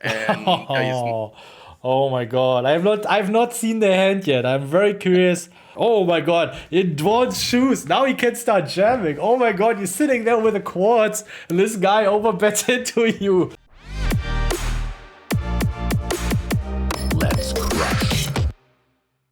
And yeah, he's Oh my god. I've not seen the hand yet. I'm very curious. Oh my god. In Dwan's shoes. Now he can start jamming. Oh my god, you're sitting there with the quads and this guy overbets into you. Let's crush.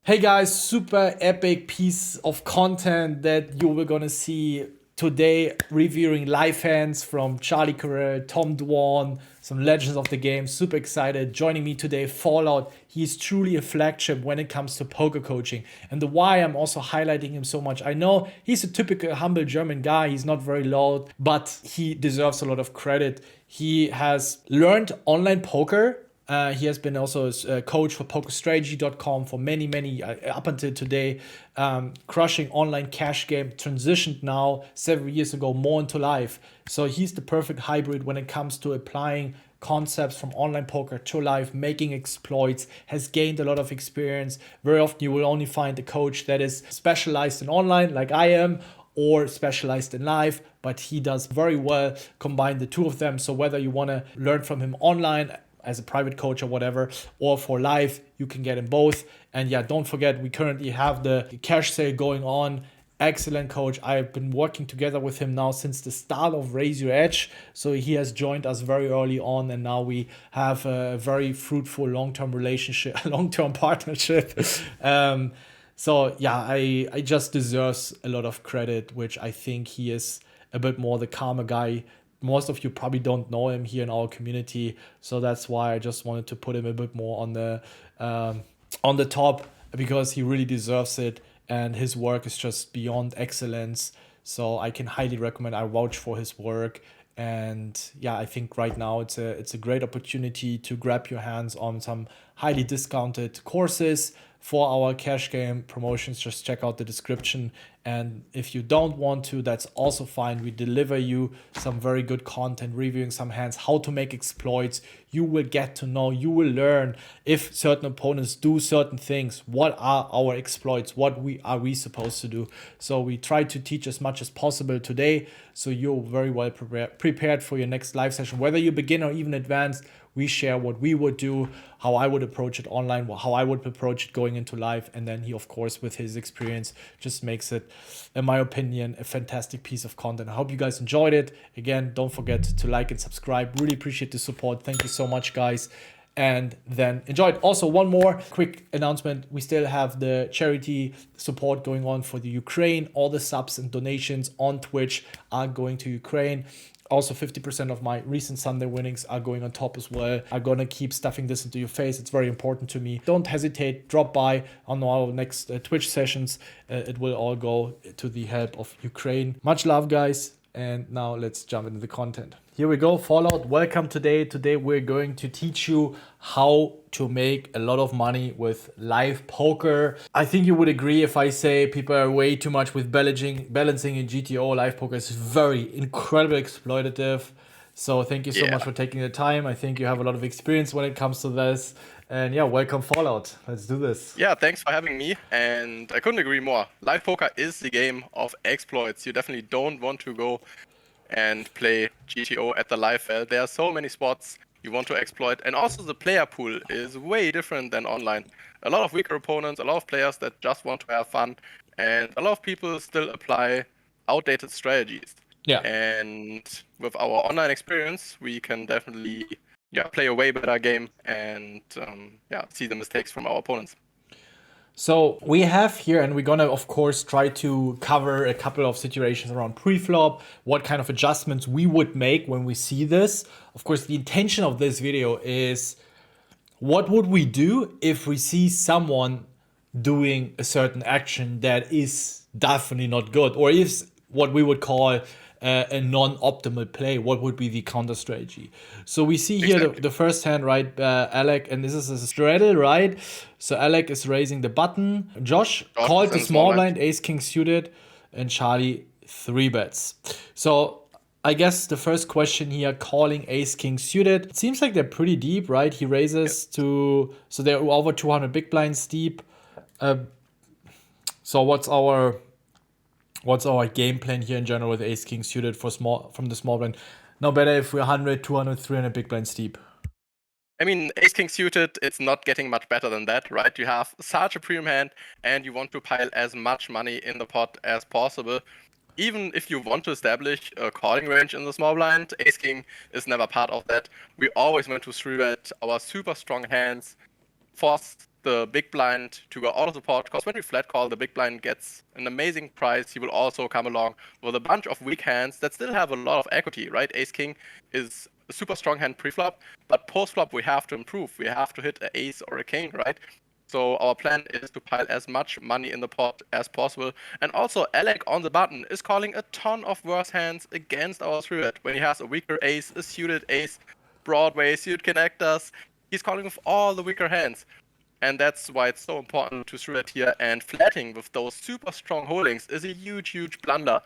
Hey guys, super epic piece of content that you were gonna see today, reviewing live hands from Charlie Carrell, Tom Dwan, some legends of the game. Super excited. Joining me today, Fallout. He's truly a flagship when it comes to poker coaching. And the why I'm also highlighting him so much. I know he's a typical humble German guy. He's not very loud, but he deserves a lot of credit. He has learned online poker. He has been also a coach for pokerstrategy.com for many, up until today, crushing online cash game, transitioned now several years ago more into live. So he's the perfect hybrid when it comes to applying concepts from online poker to live, making exploits, has gained a lot of experience. Very often you will only find a coach that is specialized in online like I am, or specialized in live, but he does very well combine the two of them. So whether you want to learn from him online as a private coach or whatever, or for live, you can get in both. And yeah, don't forget, we currently have the cash sale going on. Excellent coach. I've been working together with him now since the start of Raise Your Edge. So he has joined us very early on, and now we have a very fruitful long-term relationship, long-term partnership. So yeah, I just deserves a lot of credit, which I think he is a bit more the calmer guy. Most of you probably don't know him here in our community, so that's why I just wanted to put him a bit more on the top, because he really deserves it, and his work is just beyond excellence. So I can highly recommend. I vouch for his work, and yeah, I think right now it's a great opportunity to grab your hands on some highly discounted courses for our cash game promotions. Just check out the description. And if you don't want to, that's also fine. We deliver you some very good content, reviewing some hands, how to make exploits. You will get to know, you will learn if certain opponents do certain things. What are our exploits? What are we supposed to do? So we try to teach as much as possible today, so you're very well prepared for your next live session. Whether you begin or even advanced, we share what we would do, how I would approach it online, how I would approach it going into live. And then he, of course, with his experience, just makes it, in my opinion, a fantastic piece of content. I hope you guys enjoyed it. Again, don't forget to like and subscribe. Really appreciate the support. Thank you so much, guys. And then enjoy it. Also, one more quick announcement. We still have the charity support going on for the Ukraine. All the subs and donations on Twitch are going to Ukraine. Also, 50% of my recent Sunday winnings are going on top as well. I'm going to keep stuffing this into your face. It's very important to me. Don't hesitate. Drop by on our next Twitch sessions. It will all go to the help of Ukraine. Much love, guys. And now let's jump into the content. Here we go, Fallout. Welcome today. Today we're going to teach you how to make a lot of money with live poker. I think you would agree if I say people are way too much with balancing in GTO. Live poker is very incredibly exploitative. So thank you so much for taking the time. I think you have a lot of experience when it comes to this. And yeah, welcome, Fallout. Let's do this. Yeah, thanks for having me. And I couldn't agree more. Live poker is the game of exploits. You definitely don't want to go and play GTO at the live well. There are so many spots you want to exploit. And also the player pool is way different than online. A lot of weaker opponents, a lot of players that just want to have fun. And a lot of people still apply outdated strategies. Yeah. And with our online experience, we can definitely play a way better game and see the mistakes from our opponents. So we have here, and we're gonna, of course, try to cover a couple of situations around pre-flop, what kind of adjustments we would make when we see this. Of course, the intention of this video is, what would we do if we see someone doing a certain action that is definitely not good, or is what we would call a non-optimal play? What would be the counter strategy? So we see here the first hand, right? Alec, and this is a straddle, right? So Alec is raising the button. Josh called the small blind, ace king suited, and Charlie 3-bets. So I guess the first question here, calling ace king suited. It seems like they're pretty deep, right? He raises to, so they're over 200 big blinds deep. So what's our game plan here in general with ace king suited from the small blind? No better if we're 100, 200, 300 big blinds deep. I mean, ace king suited, it's not getting much better than that, right? You have such a premium hand, and you want to pile as much money in the pot as possible. Even if you want to establish a calling range in the small blind, ace king is never part of that. We always want to 3-bet our super strong hands, force the big blind to go out of the pot, because when we flat call, the big blind gets an amazing price. He will also come along with a bunch of weak hands that still have a lot of equity, right? Ace king is a super strong hand pre-flop, but post-flop we have to improve. We have to hit an ace or a king, right? So our plan is to pile as much money in the pot as possible. And also, Alec on the button is calling a ton of worse hands against our 3-bet. When he has a weaker ace, a suited ace, Broadway, suited connectors, he's calling with all the weaker hands. And that's why it's so important to 3-bet here. And flatting with those super strong holdings is a huge, huge blunder.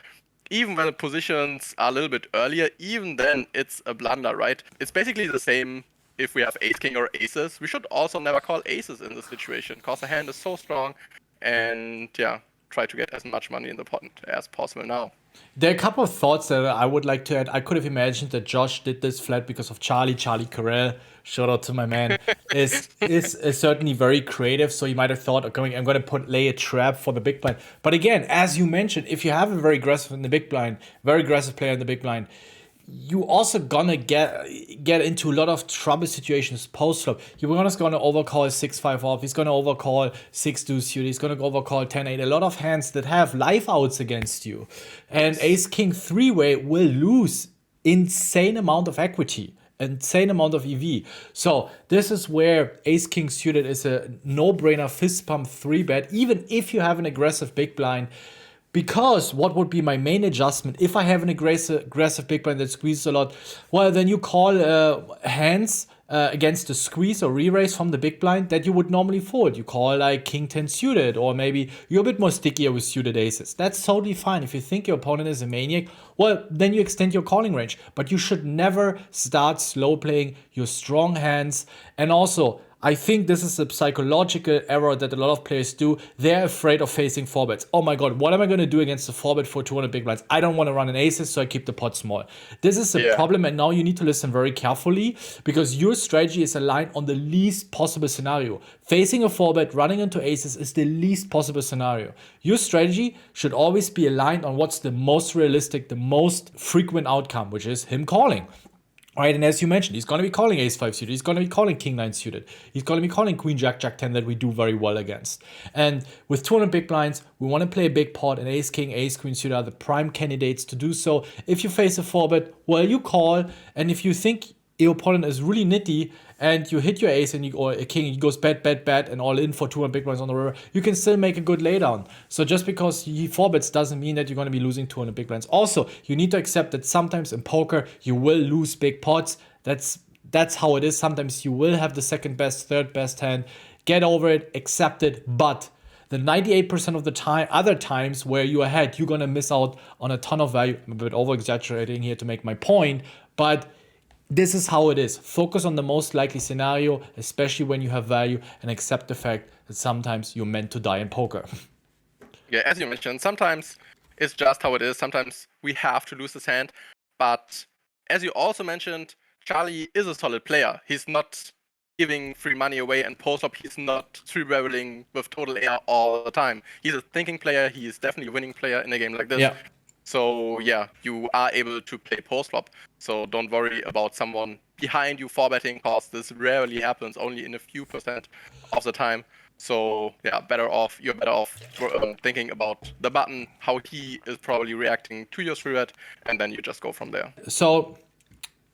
Even when the positions are a little bit earlier, even then it's a blunder, right? It's basically the same if we have ace king or aces. We should also never call aces in this situation, because the hand is so strong. And yeah, try to get as much money in the pot as possible now. There are a couple of thoughts that I would like to add. I could have imagined that Josh did this flat because of Charlie Carrell. Shout out to my man. is certainly very creative. So you might have thought, okay, I'm going to lay a trap for the big blind. But again, as you mentioned, if you have a very aggressive in the big blind, very aggressive player in the big blind, you also gonna get into a lot of trouble situations post flop. You're just gonna overcall 6-5 off. He's gonna overcall 6-2 suited. He's gonna overcall 10-8. A lot of hands that have life outs against you, and ace king 3-way will lose insane amount of equity, insane amount of EV. So this is where ace king suited is a no-brainer fist pump 3-bet, even if you have an aggressive big blind. Because what would be my main adjustment if I have an aggressive big blind that squeezes a lot? Well, then you call hands against a squeeze or re-raise from the big blind that you would normally fold. You call like king 10 suited, or maybe you're a bit more stickier with suited aces. That's totally fine. If you think your opponent is a maniac, well, then you extend your calling range. But you should never start slow playing your strong hands. And also, I think this is a psychological error that a lot of players do. They're afraid of facing 4-bets. Oh my god, what am I going to do against a 4-bet for 200 big blinds? I don't want to run an aces, so I keep the pot small. This is a problem, and now you need to listen very carefully, because your strategy is aligned on the least possible scenario. Facing a 4-bet, running into aces is the least possible scenario. Your strategy should always be aligned on what's the most realistic, the most frequent outcome, which is him calling. Right, and as you mentioned, he's going to be calling ace-5 suited, he's going to be calling king-9 suited, he's going to be calling queen-jack, jack-10 that we do very well against. And with 200 big blinds, we want to play a big pot, and ace-king, ace-queen suited are the prime candidates to do so. If you face a 4-bet, well, you call, and if you think your opponent is really nitty, and you hit your ace and or a king, he goes bet, and all in for 200 big blinds on the river, you can still make a good laydown. So just because he 4-bets doesn't mean that you're going to be losing 200 big blinds. Also, you need to accept that sometimes in poker, you will lose big pots. That's how it is. Sometimes you will have the second best, third best hand. Get over it, accept it, but the 98% of the time, other times where you're ahead, you're going to miss out on a ton of value. I'm a bit over-exaggerating here to make my point, but this is how it is. Focus on the most likely scenario, especially when you have value, and accept the fact that sometimes you're meant to die in poker. Yeah, as you mentioned, sometimes it's just how it is. Sometimes we have to lose this hand. But as you also mentioned, Charlie is a solid player. He's not giving free money away, and post-flop he's not 3-barreling with total air all the time. He's a thinking player. He is definitely a winning player in a game like this. Yeah. So yeah, you are able to play post-flop. So don't worry about someone behind you 4-betting, because this rarely happens, only in a few % of the time. So yeah, you're better off thinking about the button, how he is probably reacting to your 3-bet, and then you just go from there. So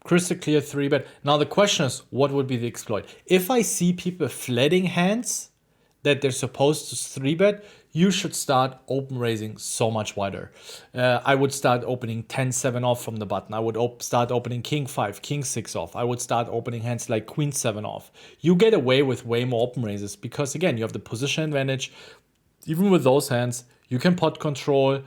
crystal clear 3-bet. Now the question is, what would be the exploit? If I see people flatting hands that they're supposed to 3-bet, you should start open raising so much wider. I would start opening 10-7 off from the button. I would start opening king-5, king-6 off. I would start opening hands like queen-7 off. You get away with way more open raises because, again, you have the position advantage. Even with those hands, you can pot control.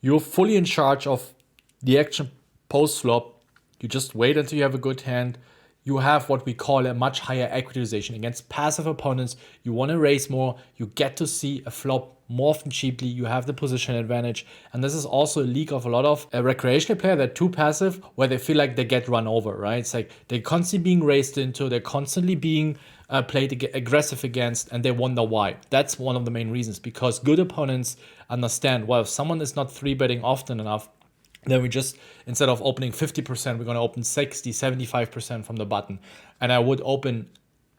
You're fully in charge of the action post-flop. You just wait until you have a good hand. you have what we call a much higher equitization. Against passive opponents, you want to raise more, you get to see a flop more often cheaply, you have the position advantage. And this is also a league of a lot of recreational players that are too passive, where they feel like they get run over, right? It's like they're constantly being raced into, they're constantly being played aggressive against, and they wonder why. That's one of the main reasons, because good opponents understand, well, if someone is not 3-betting often enough, then we just, instead of opening 50%, we're going to open 60, 75% from the button. And I would open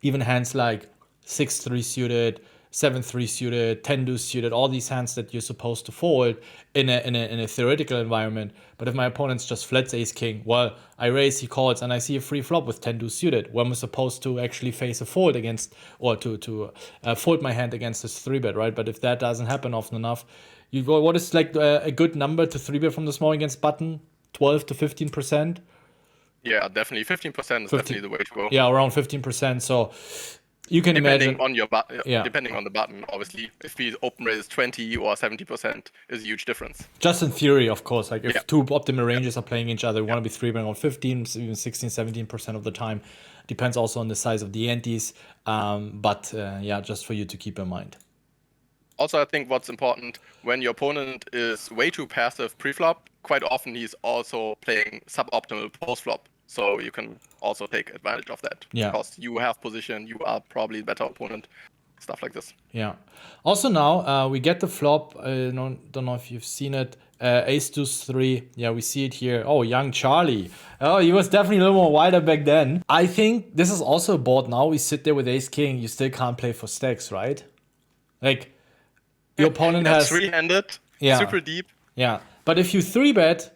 even hands like 6-3 suited, 7-3 suited, 10-2 suited, all these hands that you're supposed to fold in a theoretical environment. But if my opponent's just flats ace-king, well, I raise, he calls, and I see a free flop with 10-2 suited, where I'm supposed to actually face a fold against, or to fold my hand against this 3-bet, right? But if that doesn't happen often enough, you go, what is like a good number to 3-bet from the small against button? 12 to 15%? Yeah, definitely. 15% is definitely the way to go. Yeah, around 15%. So you can imagine. Depending on the button, obviously. If the open rate is 20 or 70%, is a huge difference. Just in theory, of course. Like if two optimal ranges are playing each other, we want to be 3-betting on 15, even 16, 17% of the time. Depends also on the size of the antes. But just for you to keep in mind. Also, I think what's important, when your opponent is way too passive pre-flop, quite often he's also playing suboptimal post-flop. So you can also take advantage of that. Yeah. Because you have position, you are probably a better opponent, stuff like this. Yeah. Also now, we get the flop. Don't know if you've seen it. Ace deuce 3. Yeah, we see it here. Oh, young Charlie. Oh, he was definitely a little more wider back then. I think this is also a board now. We sit there with ace king. You still can't play for stacks, right? Like, your opponent has 3-handed, super deep. Yeah, but if you 3-bet,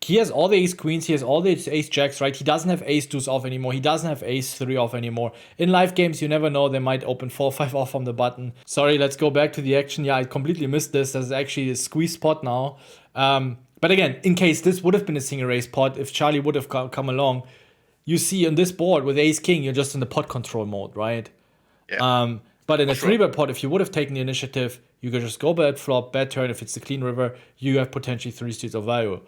he has all the ace queens, he has all the ace jacks, right? He doesn't have ace deuce off anymore. He doesn't have ace 3 off anymore. In live games, you never know. They might open 4-5 off from the button. Sorry, let's go back to the action. Yeah, I completely missed this. There's actually a squeeze spot now. But again, in case this would have been a single raise pot, if Charlie would have come along, you see on this board with ace king, you're just in the pot control mode, right? Yeah. But in a 3-bet pot, if you would have taken the initiative, you could just go bad flop, bad turn. If it's the clean river, you have potentially 3 streets of value.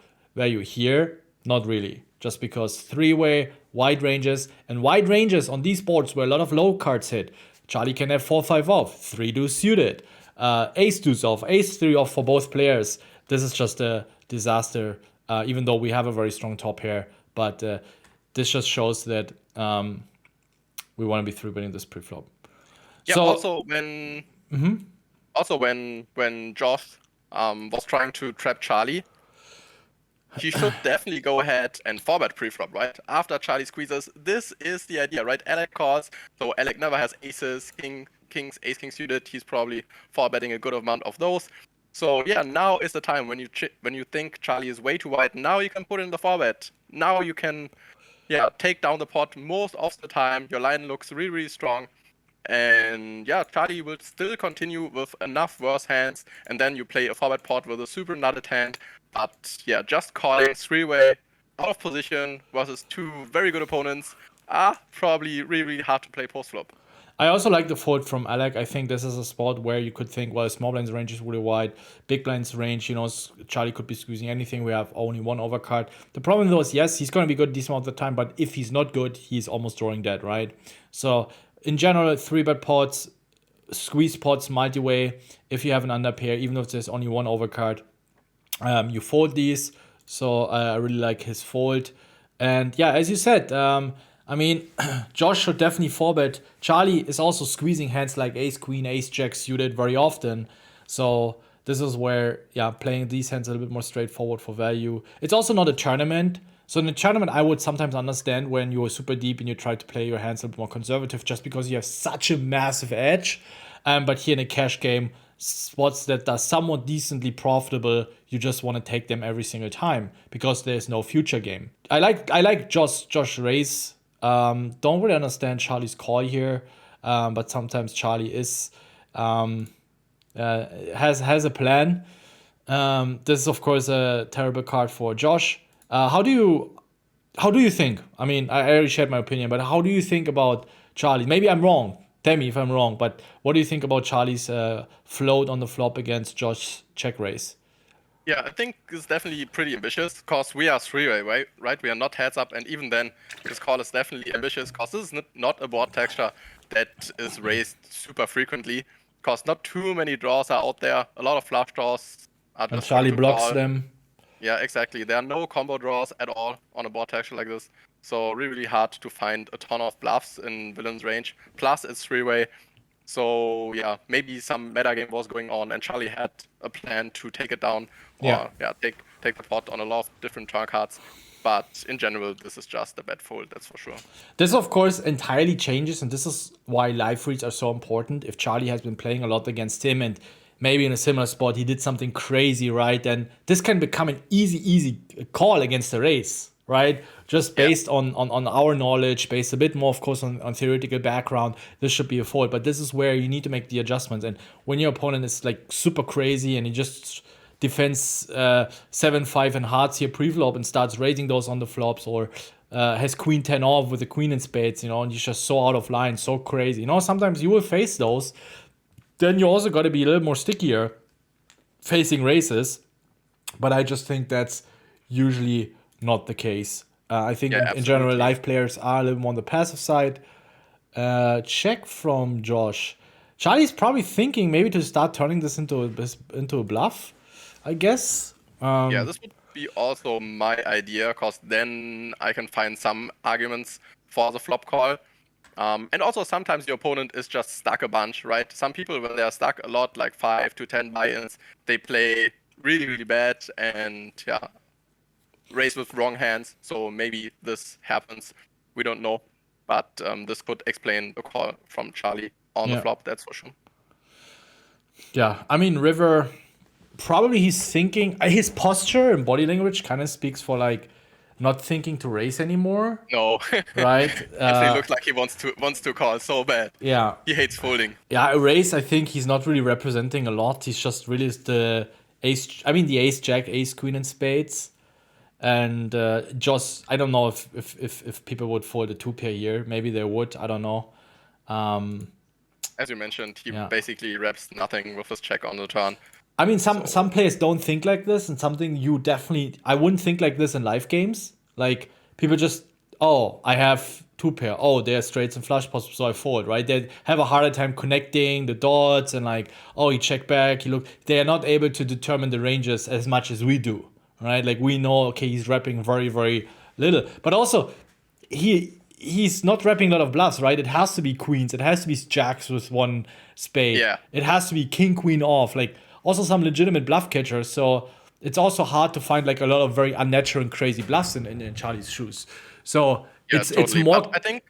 Here, not really. Just because 3-way, wide ranges, and wide ranges on these boards where a lot of low cards hit. Charlie can have 4-5 off, 3-2 suited, ace deuce off, ace 3 off for both players. This is just a disaster, even though we have a very strong top here. But this just shows that we want to be 3-betting this pre-flop. Yeah, so, also when Josh was trying to trap Charlie, he should definitely go ahead and 4-bet pre-flop, right? After Charlie squeezes, this is the idea, right? Alec calls, so Alec never has aces, kings, ace-king suited. He's probably 4-betting a good amount of those. So yeah, now is the time when you think Charlie is way too wide. Now you can put in the 4-bet. Now you can, take down the pot most of the time. Your line looks really, really strong. And yeah, Charlie will still continue with enough worse hands, and then you play a 4-bet pot with a super nutted hand. But yeah, just calling 3-way out of position versus 2 very good opponents are probably really, really hard to play post-flop. I also like the fold from Alec. I think this is a spot where you could think, well, small blinds range is really wide, big blinds range, Charlie could be squeezing anything. We have only one overcard. The problem though is, yes, he's going to be good decent amount of the time, but if he's not good, he's almost drawing dead, right? So in general, 3-bet pots, squeeze pots, multi-way, if you have an underpair, even if there's only one overcard, you fold these. So I really like his fold. And yeah, as you said, Josh should definitely 4-bet. Charlie is also squeezing hands like ace, queen, ace, jack suited very often. So this is where, playing these hands a little bit more straightforward for value. It's also not a tournament. So in a tournament, I would sometimes understand when you're super deep and you try to play your hands a little bit more conservative just because you have such a massive edge. But here in a cash game, spots that are somewhat decently profitable, you just want to take them every single time because there's no future game. I like Josh Ray's. Don't really understand Charlie's call here, but sometimes Charlie is has a plan. This is of course a terrible card for Josh. How do you think? I mean, I already shared my opinion, but how do you think about Charlie? Maybe I'm wrong. Tell me if I'm wrong, but what do you think about Charlie's float on the flop against Josh's check raise? Yeah, I think it's definitely pretty ambitious because we are three-way, right? We are not heads up, and even then, this call is definitely ambitious because this is not a board texture that is raised super frequently because not too many draws are out there. A lot of flush draws are And just going Charlie to blocks call. them. Yeah, exactly. There are no combo draws at all on a board texture like this, so really hard to find a ton of bluffs in villain's range. Plus, it's three-way. So yeah, maybe some metagame was going on, and Charlie had a plan to take it down, or take the pot on a lot of different turn cards. But in general, this is just a bad fold, that's for sure. This, of course, entirely changes, and this is why live reads are so important. If Charlie has been playing a lot against him, and maybe in a similar spot he did something crazy, right? Then this can become an easy call against the race, right? Just based on our knowledge, based a bit more, of course, on theoretical background, this should be a fold. But this is where you need to make the adjustments. And when your opponent is like super crazy and he just defends 7-5 and hearts here pre-flop and starts raising those on the flops, or has queen 10 off with the queen in spades, and he's just so out of line, so crazy. Sometimes you will face those. Then you also got to be a little more stickier facing races. But I just think that's usually not the case. I think in general, live players are a little more on the passive side. Check from Josh. Charlie's probably thinking maybe to start turning this into a bluff, I guess. Yeah, this would be also my idea, because then I can find some arguments for the flop call. And also sometimes your opponent is just stuck a bunch, right? Some people, when they are stuck a lot, like 5 to 10 buy-ins, they play really bad and raise with wrong hands. So maybe this happens. We don't know. But this could explain the call from Charlie on the flop, that's for sure. Yeah, I mean, River, probably he's thinking, his posture and body language kind of speaks for like not thinking to raise anymore. No. Right? He looks like he wants to call so bad. Yeah. He hates folding. Yeah, a raise, I think he's not really representing a lot. He's just really the ace jack, ace queen in spades. And just, I don't know if people would fold a 2-pair here. Maybe they would. I don't know. As you mentioned, he basically reps nothing with his check on the turn. I mean, some players don't think like this, and something you definitely... I wouldn't think like this in live games. Like, people just, I have 2-pair. Oh, there are straights and flush pots, so I fold, right? They have a harder time connecting the dots, and like, he check back, he look... They are not able to determine the ranges as much as we do, right? Like, we know, okay, he's repping very, very little. But also, he's not repping a lot of bluffs, right? It has to be queens. It has to be jacks with one spade. Yeah. It has to be king, queen off. Like, also some legitimate bluff catchers. So it's also hard to find like a lot of very unnatural and crazy bluffs in Charlie's shoes. So it's more... But I think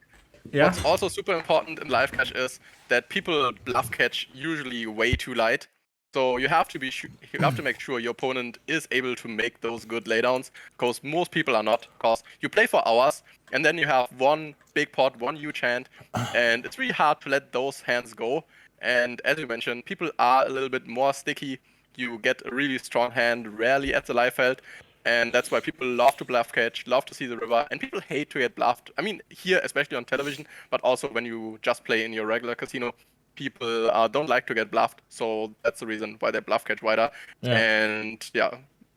what's also super important in live catch is that people bluff catch usually way too light. So you have to make sure your opponent is able to make those good laydowns, because most people are not. Because you play for hours, and then you have one big pot, one huge hand, and it's really hard to let those hands go. And as you mentioned, people are a little bit more sticky. You get a really strong hand rarely at the live feld, and that's why people love to bluff catch, love to see the river, and people hate to get bluffed. I mean, here, especially on television, but also when you just play in your regular casino, people don't like to get bluffed, so that's the reason why they bluff catch wider. And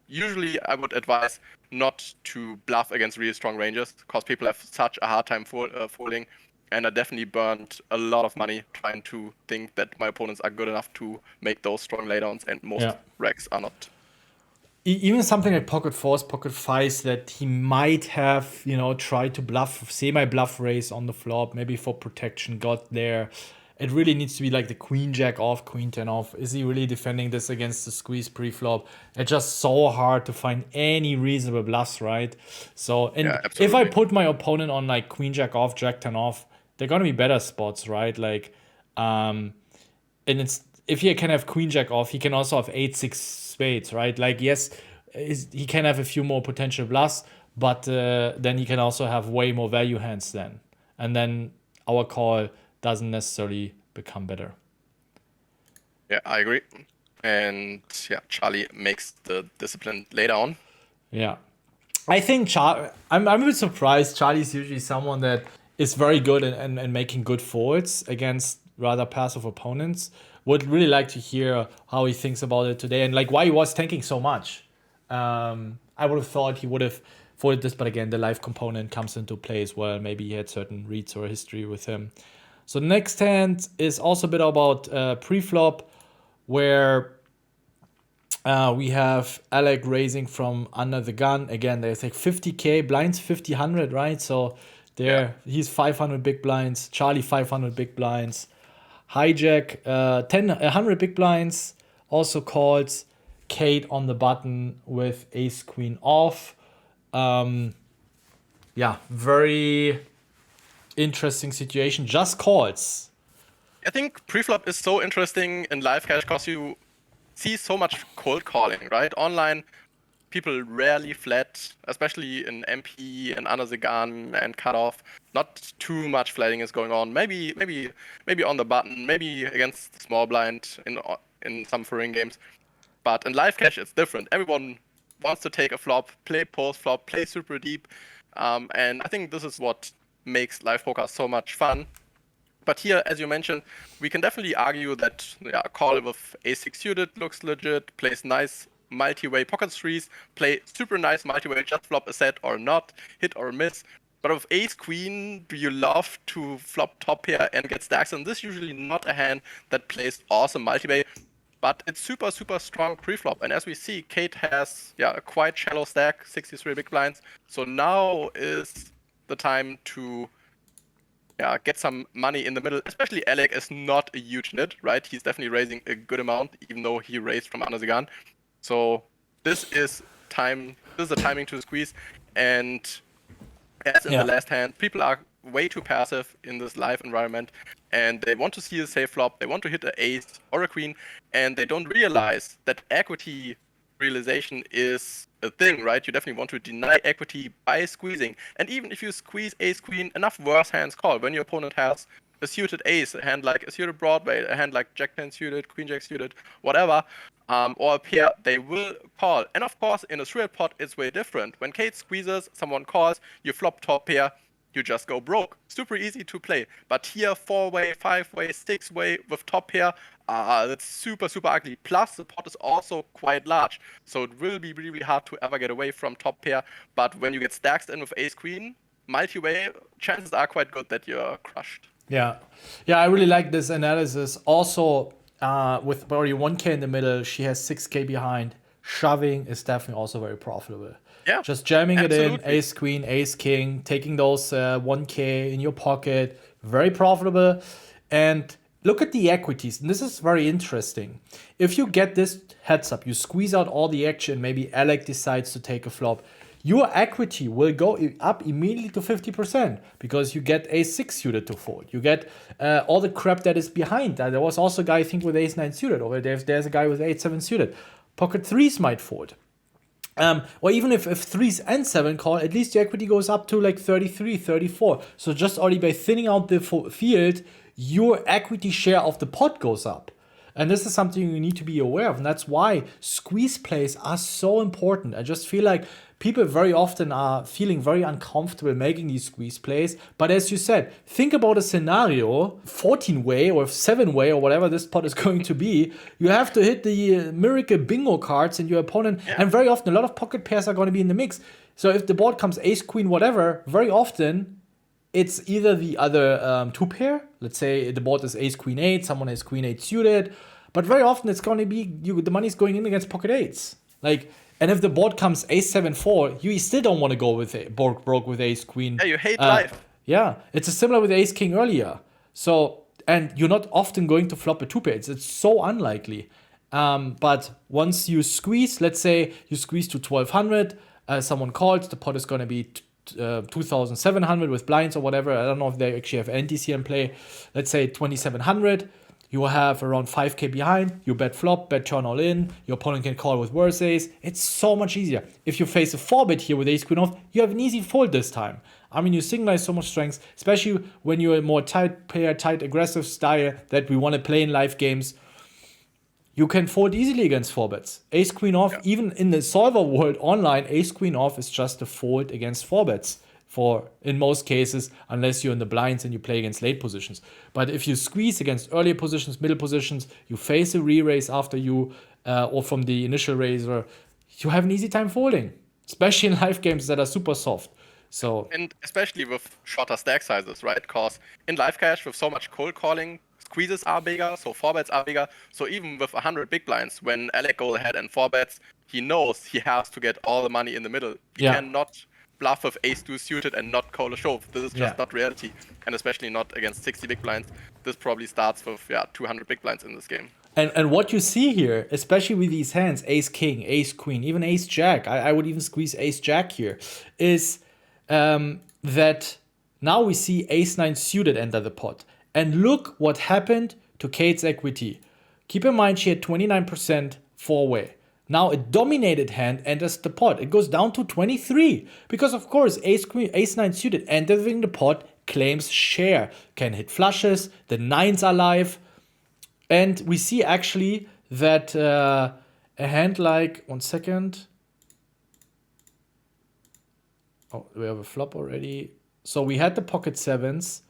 usually I would advise not to bluff against really strong ranges, because people have such a hard time folding, and I definitely burned a lot of money trying to think that my opponents are good enough to make those strong laydowns, and most racks are not. Even something like pocket fours, pocket fives that he might have, tried to bluff, semi-bluff raise on the flop, maybe for protection, got there. It really needs to be like the queen jack off, queen 10 off. Is he really defending this against the squeeze pre-flop? It's just so hard to find any reasonable bluffs, right? So, and if I put my opponent on like queen jack off, jack 10 off, they're gonna be better spots, right? Like, and it's, if he can have queen jack off, he can also have 8-6 spades, right? Like, yes, he can have a few more potential bluffs, but then he can also have way more value hands then. And then our call doesn't necessarily become better. Yeah, I agree. And Charlie makes the disciplined laydown. Yeah. I think I'm a bit surprised. Charlie's usually someone that is very good and making good folds against rather passive opponents. Would really like to hear how he thinks about it today, and like why he was tanking so much. I would have thought he would have folded this, but again, the live component comes into play as well. Maybe he had certain reads or history with him. So next hand is also a bit about pre-flop, where we have Alec raising from under the gun. Again, there's like 50k blinds, 50, 100, right? So there, he's 500 big blinds. Charlie 500 big blinds. Hijack 100 big blinds. Also calls. Kate on the button with ace queen off. Very interesting situation. Just calls. I think preflop is so interesting in live cash because you see so much cold calling, right? Online, people rarely flat, especially in MP and under the gun and cutoff. Not too much flatting is going on. Maybe on the button, maybe against small blind in some foreign games. But in live cash, it's different. Everyone wants to take a flop, play post flop, play super deep, and I think this is what makes live poker so much fun. But here, as you mentioned, we can definitely argue that a call with ace-6 suited looks legit, plays nice multi-way pocket threes, play super nice multi-way just flop a set or not, hit or miss. But with ace-queen, do you love to flop top pair and get stacks? And this is usually not a hand that plays awesome multi-way, but it's super, super strong pre-flop. And as we see, Kate has a quite shallow stack, 63 big blinds. So now is the time to get some money in the middle. Especially Alec is not a huge nit, right? He's definitely raising a good amount, even though he raised from under the gun. So this is the timing to squeeze. And as in the last hand, people are way too passive in this live environment, and they want to see a safe flop, they want to hit an ace or a queen, and they don't realize that equity realization is a thing, right? You definitely want to deny equity by squeezing. And even if you squeeze ace queen, enough worse hands call. When your opponent has a suited ace, a hand like a suited Broadway, a hand like jack 10 suited, queen jack suited, whatever, or a pair, they will call. And of course, in a three-head pot, it's way different. When Kate squeezes, someone calls, you flop top pair, you just go broke. Super easy to play. But here, 4-way, 5-way, 6-way with top pair, that's super, super ugly. Plus, the pot is also quite large. So it will be really hard to ever get away from top pair. But when you get stacks in with ace-queen, multi-way, chances are quite good that you're crushed. Yeah, I really like this analysis. Also, with already 1k in the middle, she has 6k behind. Shoving is definitely also very profitable. Yeah, just jamming absolutely. it in, ace queen, ace king, taking those 1k in your pocket, very profitable. And look at the equities, and this is very interesting. If you get this heads up, you squeeze out all the action, maybe Alec decides to take a flop, your equity will go up immediately to 50% because you get ace-6 suited to fold. You get all the crap that is behind that. There was also a guy, I think, with ace-9 suited, or there's a guy with ace-7 suited. Pocket threes might fold. Or even if 3s and 7 call, at least the equity goes up to like 33, 34. So just already by thinning out the field, your equity share of the pot goes up. And this is something you need to be aware of. And that's why squeeze plays are so important. I just feel like people very often are feeling very uncomfortable making these squeeze plays. But as you said, think about a scenario, 14-way or 7-way or whatever this pot is going to be. You have to hit the miracle bingo cards and your opponent. Yeah. And very often a lot of pocket pairs are going to be in the mix. So if the board comes ace, queen, whatever, very often it's either the other two pair. Let's say the board is ace, queen, 8. Someone has queen, 8 suited. But very often it's going to be the money's going in against pocket 8s. And if the board comes ace 7-4, you still don't want to go with broke with ace queen. Yeah, you hate life. Yeah, it's similar with ace king earlier. So, and you're not often going to flop a two pair. It's so unlikely. But once you squeeze, let's say you squeeze to 1200, someone calls, the pot is going to be 2700 with blinds or whatever. I don't know if they actually have antes here in play. Let's say 2700. You have around 5k behind, you bet flop, bet turn all in, your opponent can call with worse ace. It's so much easier. If you face a 4-bet here with ace queen off, you have an easy fold this time. I mean, you signalize so much strength, especially when you're a more tight pair, tight aggressive style that we want to play in live games. You can fold easily against 4-bets. Ace queen off, even in the solver world online, ace queen off is just a fold against 4-bets. In most cases, unless you're in the blinds and you play against late positions. But if you squeeze against earlier positions, middle positions, you face a re-raise after you, or from the initial raiser, you have an easy time folding, especially in live games that are super soft. So And especially with shorter stack sizes, right? Because in live cash, with so much cold calling, squeezes are bigger, so 4-bets are bigger. So even with 100 big blinds, when Alec goes ahead and 4-bets, he knows he has to get all the money in the middle. He Yeah. cannot bluff with ace-2 suited and not call a shove. This is just not reality. And especially not against 60 big blinds. This probably starts with 200 big blinds in this game. And what you see here, especially with these hands, ace king, ace queen, even ace jack, I would even squeeze ace jack here, is that now we see ace 9 suited enter the pot. And look what happened to Kate's equity. Keep in mind she had 29% four-way. Now a dominated hand enters the pot. It goes down to 23 because of course ace queen, ace 9 suited entering the pot claims share, can hit flushes, the nines are live. And we see actually that a hand like, 1 second. Oh, we have a flop already. So we had the pocket sevens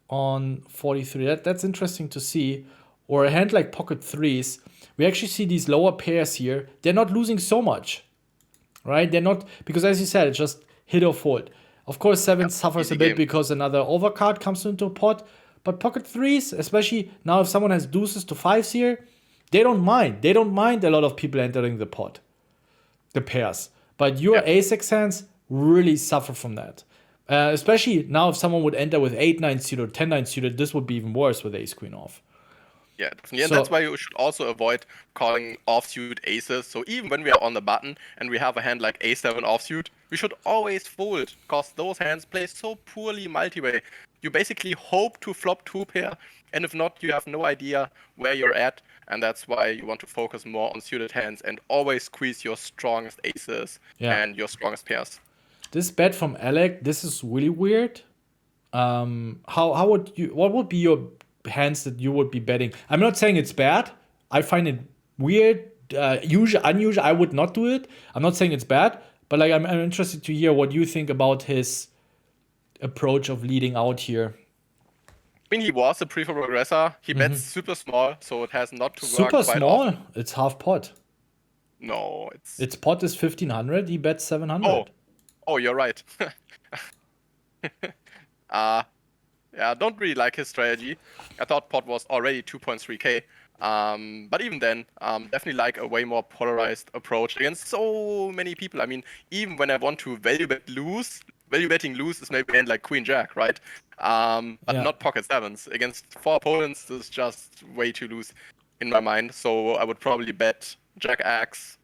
on 43. That's interesting to see. Or a hand like pocket threes. We actually see these lower pairs here. They're not losing so much, right? They're not, because as you said, it's just hit or fold. Of course, seven suffers a bit because another overcard comes into a pot. But pocket threes, especially now if someone has deuces to fives here, they don't mind. They don't mind a lot of people entering the pot, the pairs. But your ace-x hands really suffer from that. Especially now if someone would enter with 8-9 suited or 10-9 suited, this would be even worse with ace-queen off. Yeah, definitely. And that's why you should also avoid calling offsuit aces. So even when we are on the button and we have a hand like a7 offsuit, we should always fold because those hands play so poorly multi-way. You basically hope to flop 2-pair, and if not, you have no idea where you're at. And that's why you want to focus more on suited hands and always squeeze your strongest aces and your strongest pairs. This bet from Alec, this is really weird. How would you? What would be your hands that you would be betting? I'm not saying it's bad. I find it weird, unusual. I would not do it. I'm not saying it's bad, but like I'm interested to hear what you think about his approach of leading out here. I mean, he was a pre-flop progressor. He bets super small, so it has not to work super quite small. often. It's half pot. No, its pot is 1500. He bets 700. Oh, you're right. Yeah, don't really like his strategy. I thought pot was already 2.3k. But even then, definitely like a way more polarized approach against so many people. I mean, even when I want to value betting lose is maybe hand like queen jack, right? But not pocket sevens. Against 4 opponents, this is just way too loose in my mind. So I would probably bet jack axe,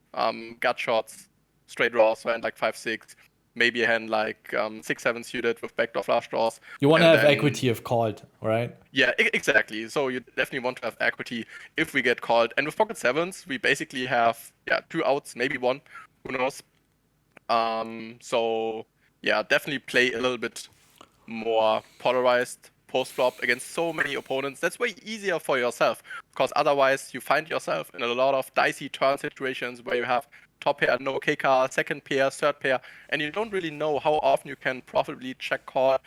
gut shots, straight draws, so hand like 5-6. Maybe a hand like 6-7 suited with backdoor flush draws. You want to have equity if called, right? Yeah, exactly. So you definitely want to have equity if we get called. And with pocket sevens, we basically have 2 outs, maybe 1. Who knows? So yeah, definitely play a little bit more polarized post-flop against so many opponents. That's way easier for yourself, because otherwise you find yourself in a lot of dicey turn situations where you have top pair, no K card, second pair, third pair, and you don't really know how often you can profitably check call.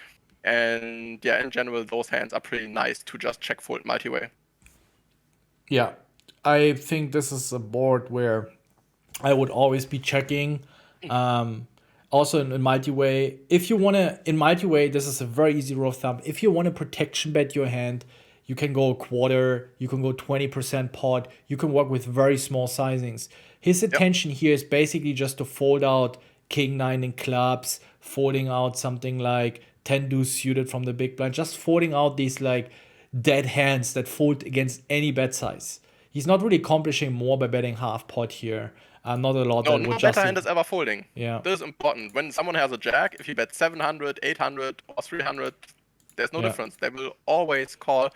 And yeah, in general, those hands are pretty nice to just check fold multi-way. Yeah, I think this is a board where I would always be checking. Also in multi-way, if you want to, in multi-way, this is a very easy rule of thumb. If you want to protection bet your hand, you can go a quarter, you can go 20% pot, you can work with very small sizings. His intention here is basically just to fold out king 9 in clubs, folding out something like 10 deuce suited from the big blind, just folding out these like dead hands that fold against any bet size. He's not really accomplishing more by betting half pot here. Not a lot. No, no better hand is ever folding. Yeah. This is important. When someone has a jack, if you bet 700, 800, or 300, there's no difference. They will always call.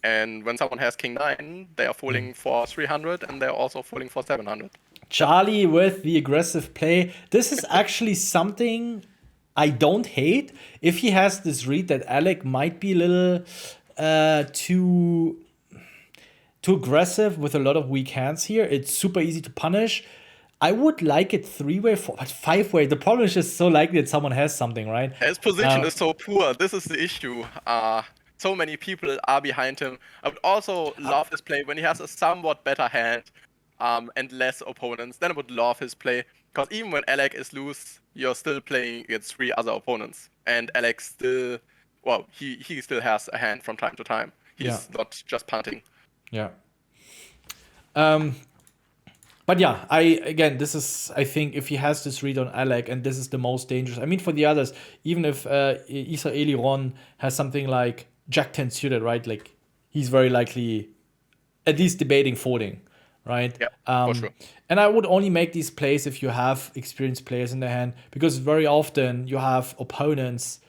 And when someone has king 9, they are folding for 300, and they're also folding for 700. Charlie with the aggressive play. This is actually something I don't hate. If he has this read that Alec might be a little too aggressive with a lot of weak hands here, it's super easy to punish. I would like it 3-way, but 5-way. The problem is just so likely that someone has something, right? His position is so poor. This is the issue. So many people are behind him. I would also love his play when he has a somewhat better hand. and less opponents, then I would love his play. Because even when Alec is loose, you're still playing against 3 other opponents. And Alex still, well, he still has a hand from time to time. He's not just punting. Yeah. But yeah, this is, I think, if he has this read on Alec, and this is the most dangerous. I mean, for the others, even if Isa Eliron has something like Jack 10 suited, right? Like, he's very likely at least debating folding, right? Yeah, for sure. And I would only make these plays if you have experienced players in the hand, because very often you have opponents.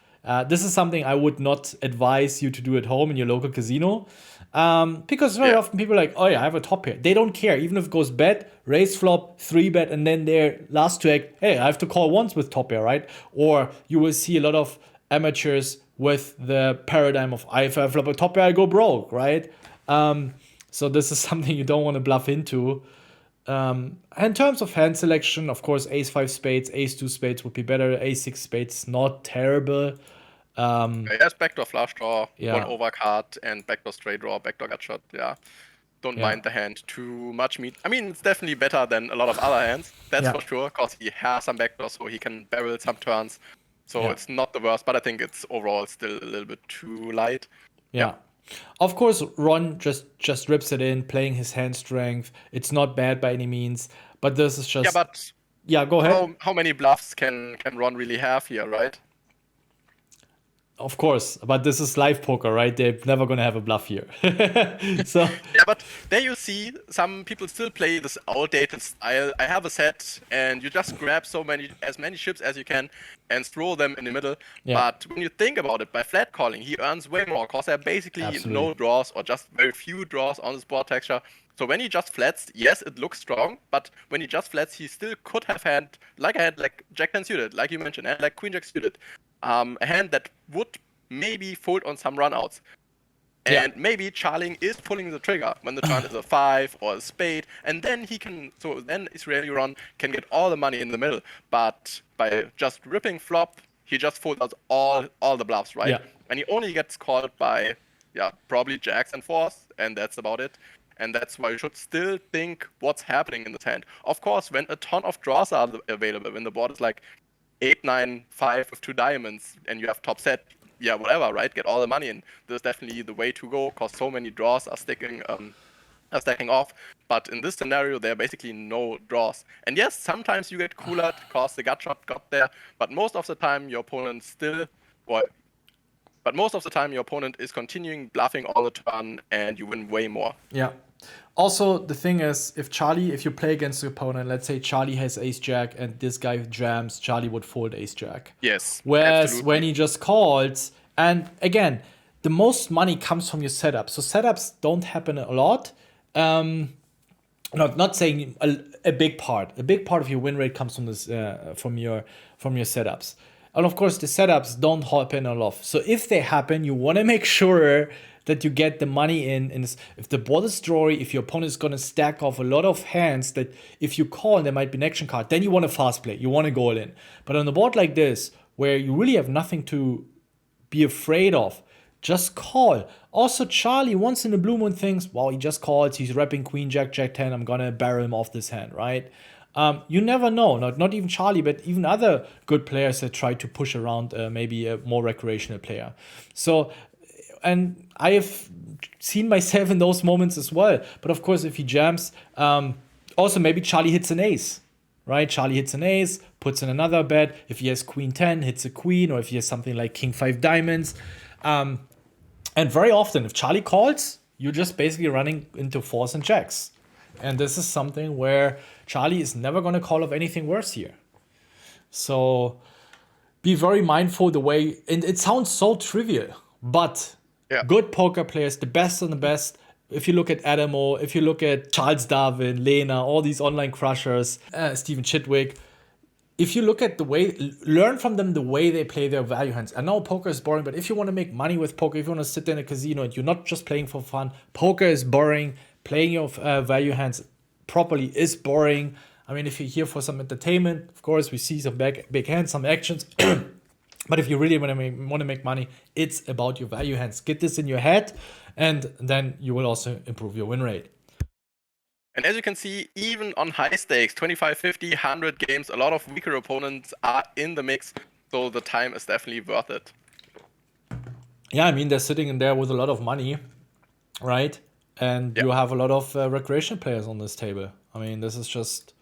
This is something I would not advise you to do at home in your local casino. Because very often people are like, oh yeah, I have a top pair. They don't care. Even if it goes bet, raise flop, 3-bet, and then their last to act, hey, I have to call once with top pair, right? Or you will see a lot of amateurs with the paradigm of, if I flop a top pair, I go broke, right? So this is something you don't want to bluff into. In terms of hand selection, of course, ace-5 spades, ace-2 spades would be better. Ace-6 spades, not terrible. Yes, backdoor flush draw, one overcard, and backdoor straight draw, backdoor gut shot. Yeah, don't mind the hand too much. I mean, it's definitely better than a lot of other hands. That's for sure, because he has some backdoors, so he can barrel some turns. So it's not the worst, but I think it's overall still a little bit too light. Yeah. Of course, Ron just rips it in, playing his hand strength. It's not bad by any means, but this is just... Yeah, but go ahead. How many bluffs can Ron really have here, right? Of course, but this is live poker, right? They're never going to have a bluff here. So yeah, but there you see some people still play this outdated style. I have a set, and you just grab as many chips as you can and throw them in the middle. But when you think about it, by flat calling, he earns way more, because there are basically no draws or just very few draws on this board texture. So when he just flats, yes, it looks strong, but when he just flats, he still could have had like Jack 10 suited, like you mentioned, and like Queen Jack suited. A hand that would maybe fold on some runouts. And maybe Charling is pulling the trigger when the turn is a 5 or a spade, and then then Israeli Ron can get all the money in the middle. But by just ripping flop, he just folds out all the bluffs, right? And he only gets called by, probably jacks and 4s, and that's about it. And that's why you should still think what's happening in this hand. Of course, when a ton of draws are available, when the board is like 8-9-5 with 2 diamonds, and you have top set, whatever, right? Get all the money in. This is definitely the way to go, because so many draws are stacking off. But in this scenario, there are basically no draws. And yes, sometimes you get cooler because the gut shot got there, but most of the time your opponent is continuing bluffing all the turn, and you win way more. Yeah. Also, the thing is, if you play against the opponent, let's say Charlie has ace-jack and this guy jams, Charlie would fold ace-jack. Yes. Whereas absolutely. when he just calls, and again, the most money comes from your setup. So setups don't happen a lot. Not saying a big part. A big part of your win rate comes from this from your setups. And of course, the setups don't happen a lot. So if they happen, you want to make sure that you get the money in. And if the board is drawy, if your opponent is going to stack off a lot of hands that if you call, there might be an action card, then you want to fast play. You want to go all in. But on a board like this, where you really have nothing to be afraid of, just call. Also, Charlie, once in a blue moon, thinks, well, he just calls. He's repping Queen, Jack, Jack 10. I'm going to barrel him off this hand, right? You never know. Not even Charlie, but even other good players that try to push around maybe a more recreational player. So, and I have seen myself in those moments as well. But of course, if he jams, also maybe Charlie hits an ace, right? Charlie hits an ace, puts in another bet. If he has Queen 10, hits a queen, or if he has something like King 5 diamonds. And very often, if Charlie calls, you're just basically running into 4s and jacks. And this is something where Charlie is never going to call of anything worse here. So be very mindful the way, and it sounds so trivial, but good poker players, the best of the best. If you look at Adamo, if you look at Charles Darwin, Lena, all these online crushers, Stephen Chitwick, if you look at the way, learn from them the way they play their value hands. I know poker is boring, but if you want to make money with poker, if you want to sit in a casino and you're not just playing for fun, poker is boring. Playing your value hands properly is boring. I mean, if you're here for some entertainment, of course, we see some big hands, some actions. But if you really want to make money, it's about your value hands. Get this in your head, and then you will also improve your win rate. And as you can see, even on high stakes, 25, 50, 100 games, a lot of weaker opponents are in the mix. So the time is definitely worth it. Yeah, I mean, they're sitting in there with a lot of money, right? And you have a lot of recreation players on this table. I mean, this is just...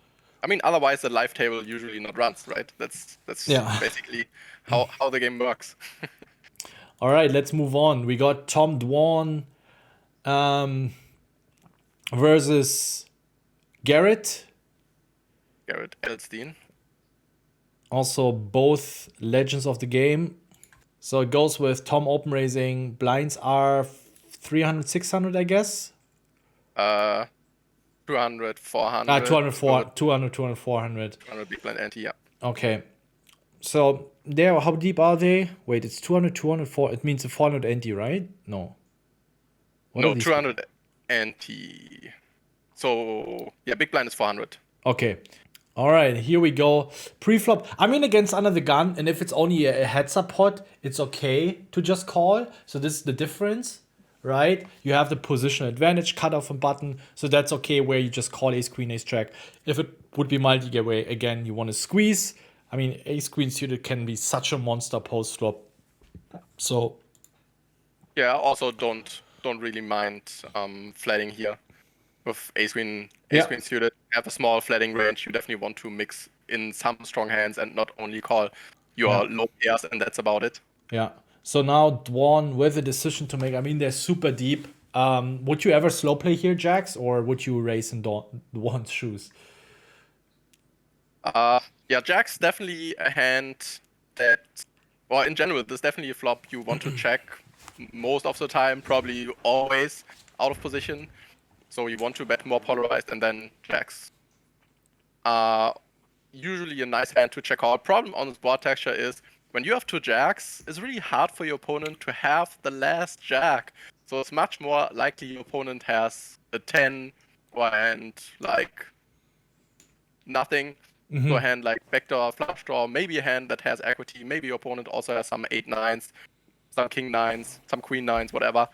I mean, otherwise the live table usually not runs, right? That's Yeah. basically how the game works. All right, let's move on. We got Tom Dwan versus Garrett. Garrett Adelstein. Also, both legends of the game. So it goes with Tom open raising. Blinds are 300, 600, I guess. 200, 400. 200, 400. 200 big blind ante, yeah. Okay. So there, how deep are they? Wait, it's 200, 204. It means a 400 ante, right? No. What are No, these? 200 ante. So, yeah, big blind is 400. Okay. All right, here we go. Pre-flop. I mean, against Under the Gun, and if it's only a heads-up pot, it's okay to just call. So this is the difference, right? You have the position advantage, cut off a button, so that's okay where you just call ace, queen, ace, jack. If it would be multi-gateway, again, you want to squeeze. I mean, ace, queen suited can be such a monster post-flop. So... Yeah, also don't really mind flatting here. With ace queen suited, have a small flatting range. You definitely want to mix in some strong hands and not only call your low pairs, and that's about it. Yeah. So now Dwan with a decision to make. I mean, they're super deep. Would you ever slow play here, Jax, or would you race in Dwan's shoes? Yeah, Jack's definitely a hand that, well, in general, there's definitely a flop you want to check most of the time, probably always out of position. So you want to bet more polarized, and then jacks. Usually a nice hand to check out. Problem on this board texture is when you have two jacks, it's really hard for your opponent to have the last jack. So it's much more likely your opponent has a 10 or a hand like nothing. So a hand like backdoor, flush draw, maybe a hand that has equity. Maybe your opponent also has some 8-9s, some king 9s, some queen 9s, whatever.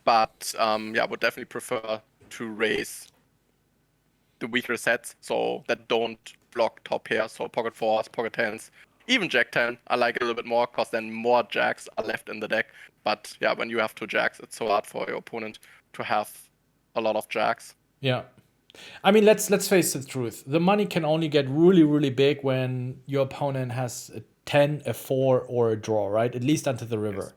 But yeah, I would definitely prefer to raise the weaker sets so that don't block top pairs, so pocket 4s, pocket 10s, even jack 10. I like it a little bit more because then more jacks are left in the deck. But yeah, when you have two jacks, it's so hard for your opponent to have a lot of jacks. Yeah. I mean, let's face the truth. The money can only get really, really big when your opponent has a 10, a 4, or a draw, right? At least until the river.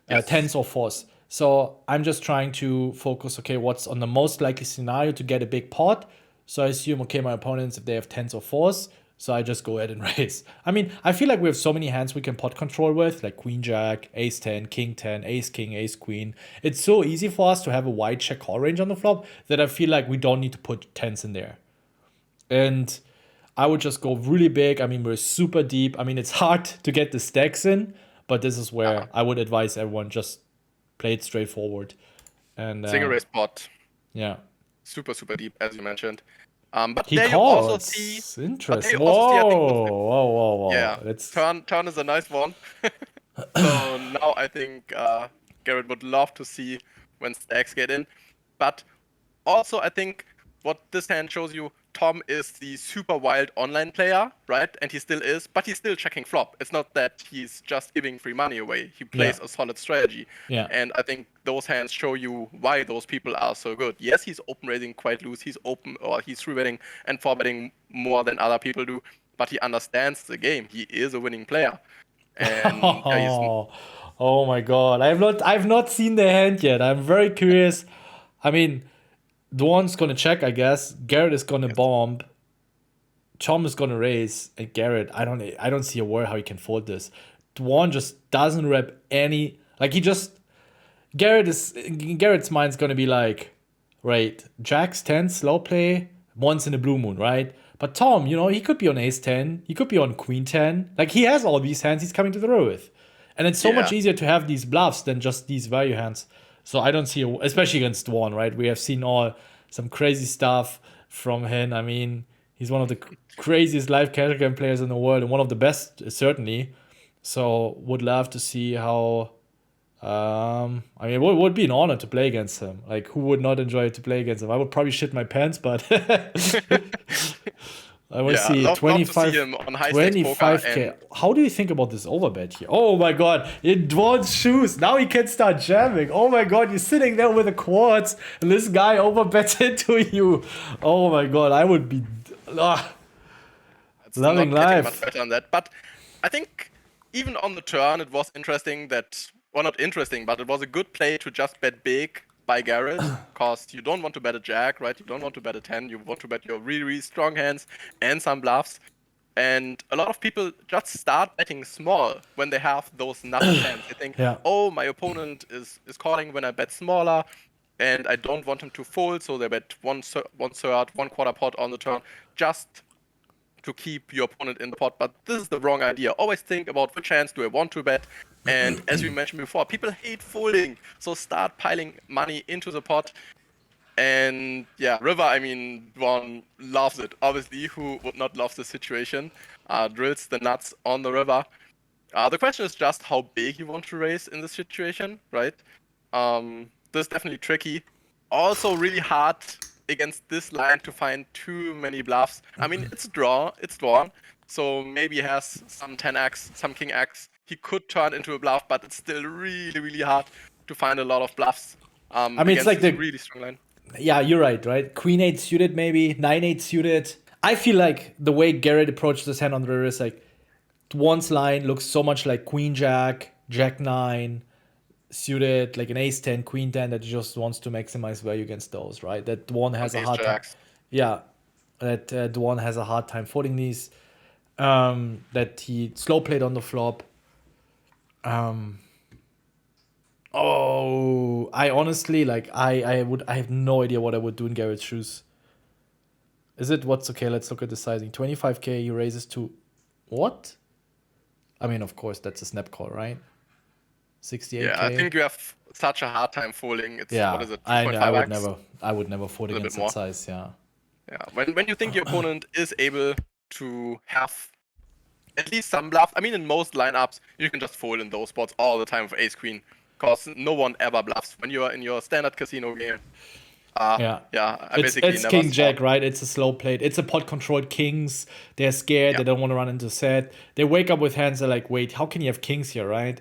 Yes. 10s or 4s. So I'm just trying to focus, okay, what's on the most likely scenario to get a big pot. So I assume, okay, my opponents, if they have 10s or 4s, so I just go ahead and raise. I mean, I feel like we have so many hands we can pot control with, like queen jack, ace 10, king 10, ace king, ace queen. It's so easy for us to have a wide check call range on the flop that I feel like we don't need to put 10s in there. And I would just go really big. I mean, we're super deep. I mean, it's hard to get the stacks in, but this is where I would advise everyone just play it straightforward. And single raise pot. Yeah. Super, super deep, as you mentioned. But He there calls. you also see... Interesting. Whoa. Whoa. Yeah, It's... turn is a nice one. So now I think Garrett would love to see when stacks get in. But also I think what this hand shows you, Tom is the super wild online player, right? And he still is, but he's still checking flop. It's not that he's just giving free money away. He plays a solid strategy. Yeah. And I think those hands show you why those people are so good. Yes, he's open raising quite loose. He's open, or he's 3-betting and 4-betting more than other people do. But he understands the game. He is a winning player. And oh my god. I've not seen the hand yet. I'm very curious. I mean, Dwan's gonna check, I guess. Garrett is gonna bomb. Tom is gonna raise, and Garrett, I don't see a word how he can fold this. Dwan just doesn't rep any, like he just, Garrett's mind's gonna be like, right, jacks 10 slow play once in a blue moon, right? But Tom, you know, he could be on ace 10, he could be on queen 10. Like he has all these hands he's coming to the row with, and it's so much easier to have these bluffs than just these value hands. So I don't see, especially against Dwan, right? We have seen some crazy stuff from him. I mean, he's one of the craziest live cash game players in the world and one of the best, certainly. So would love to see how I mean, it would be an honor to play against him. Like, who would not enjoy to play against him? I would probably shit my pants, but I want to Yeah, see love to see 25, him on high stakes poker. 25K. And How do you think about this overbet here? Oh my god, in Dwan's shoes. Now he can start jamming. Oh my god, you're sitting there with the quads, and this guy overbets into you. Oh my god, I would be it's loving not getting life. much better on that. But I think even on the turn, it was interesting that, well, not interesting, but it was a good play to just bet big by Garrett, because you don't want to bet a jack, right? You don't want to bet a 10. You want to bet your really, really strong hands and some bluffs. And a lot of people just start betting small when they have those nut hands. They think, Yeah. oh, my opponent is calling when I bet smaller, and I don't want him to fold, so they bet one third, 1/4 pot on the turn, just to keep your opponent in the pot. But this is the wrong idea. Always think about which hands do I want to bet. And as we mentioned before, people hate folding, so start piling money into the pot. And yeah, River, I mean, Dwan loves it. Obviously, who would not love this situation? Drills the nuts on the river. The question is just how big you want to raise in this situation, right? This is definitely tricky. Also really hard against this line to find too many bluffs. I mean, it's drawn, so maybe he has some 10x, some king x. He could turn into a bluff, but it's still really, really hard to find a lot of bluffs. I mean, it's like this the really strong line. Yeah, you're right? Queen 8 suited, maybe 9-8 suited. I feel like the way Garrett approached this hand on the river is like Dwan's line looks so much like Queen Jack, Jack 9 suited, like an Ace 10, Queen 10 that just wants to maximize value against those, right? That Dwan has a hard time. Yeah, that Dwan has a hard time folding these. That he slow played on the flop. Oh, I honestly like I have no idea what I would do in Garrett's shoes. Is it what's okay? Let's look at the sizing. 25K, he raises to what? I mean, of course, that's a snap call, right? 68K. Yeah, I think you have such a hard time folding. It's Yeah, what is it? I 2.5x? would never fold A against bit more. that size. Yeah. Yeah, when you think your opponent is able to have at least some bluff. I mean, in most lineups, you can just fold in those spots all the time with ace queen, because no one ever bluffs when you are in your standard casino game. Yeah. I It's basically never king saw- jack, right? It's a slow plate. It's a pot controlled kings. They're scared. Yeah. They don't want to run into set. They wake up with hands. They're like, wait, how can you have kings here, right?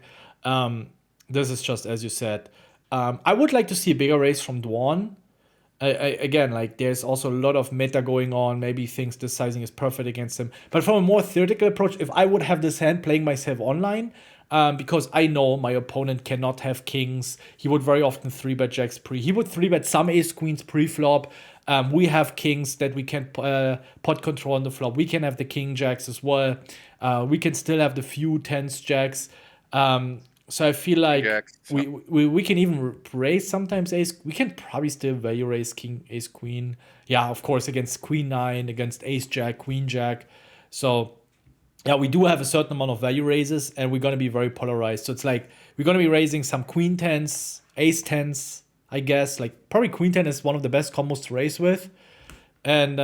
This is just as you said. I would like to see a bigger raise from Dwan. Again, like there's also a lot of meta going on. Maybe he thinks this sizing is perfect against him. But from a more theoretical approach, if I would have this hand playing myself online, because I know my opponent cannot have kings, he would very often 3-bet jacks pre. He would 3-bet some ace queens pre-flop. We have kings that we can pot control on the flop. We can have the king jacks as well. We can still have the few tens jacks. So I feel like Jacks, we can even raise sometimes ace. We can probably still value raise king, ace, queen. Yeah, of course, against queen 9, against ace jack, queen jack. So yeah, we do have a certain amount of value raises, and we're gonna be very polarized. So it's like we're gonna be raising some queen 10s, ace 10s, I guess. Like probably queen 10 is one of the best combos to raise with, and